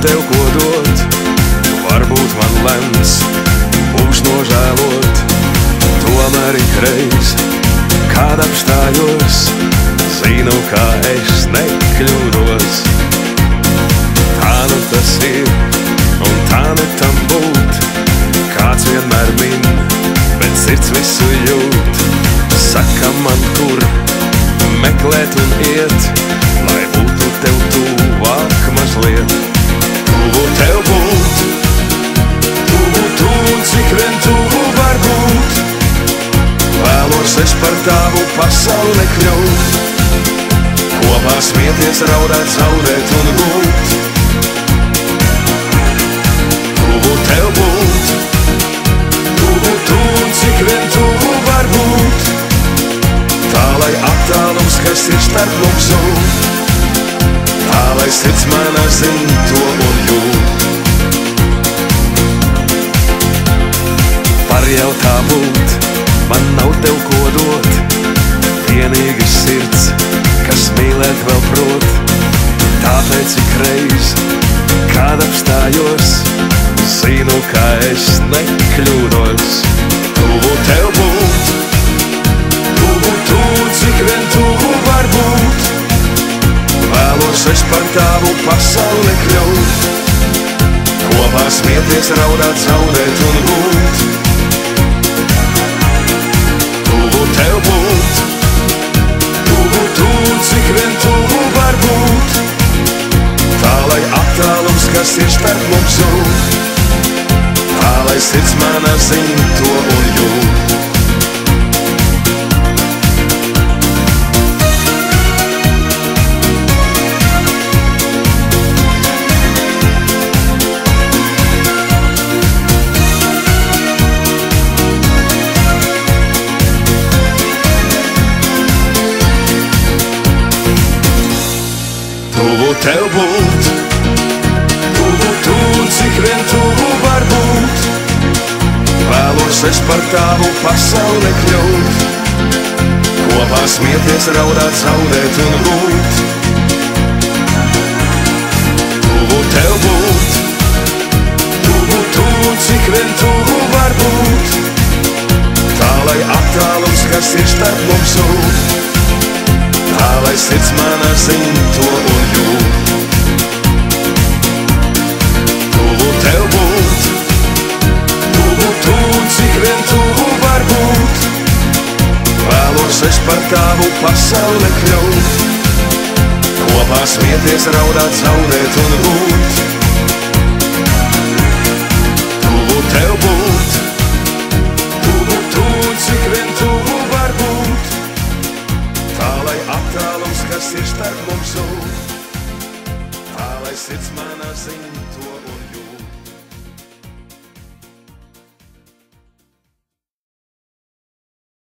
tev ko dot, varbūt man lemts būs nožēlot. Tomēr ikreiz, kad apstājos, zinu, ka es nekļūdos. Tā nu tas ir, un tā nu tam būt. Kāds vienmēr min, bet sirds visu jūt. Saka man, kur meklēt un iet, lai būtu tev tuvāk mazliet. Tuvu tev būt, tuvu, cik vien tuvu var būt. Vēlos es par tavu pasauli kļūt, kopā smieties, raudāt, zaudēt un būt. Tuvu tev būt, tuvu, cik vien tuvu var būt. Tā lai attālums, kas ir starp mums zūd, tā lai sirds manā zin to un jūt. Parjautā būt, man nav tev ko dot, vienīgi sirds, kas mīlēt vēl prot. Tāpēc ikreiz, kad apstājos, zinu, ka es nekļūdos. Tuvu tev būt, tuvu, cik vien tuvu var būt. Vēlos es par tavu pasauli kļūt, kopā smieties, raudāt, zaudēt un būt. Tuvu tev būt, tuvu, cik vien tuvu var būt. Tā lai attālums, kas ir starp mums zūd, tā lai sirds manā zin to un jūt. Tuvu tev būt, tuvu, cik vien tuvu var būt. Vēlos es par tavu pasauli kļūt, kopā smieties, raudāt, zaudēt un būt. Tuvu tev būt, tuvu, cik vien tuvu var būt. Tā lai attālums, kas ir starp mums zūd, tā lai sirds manā zin to un jūt. Tuvu tev būt, tuvu, cik vien tuvu var būt. Vēlos es par tavu pasauli kļūt, kopā smieties, raudāt, zaudēt un būt. Tuvu tev būt, tuvu, cik vien tuvu var būt. Tā lai attālums, kas ir starp mums zūd, tā lai sirds manā zin to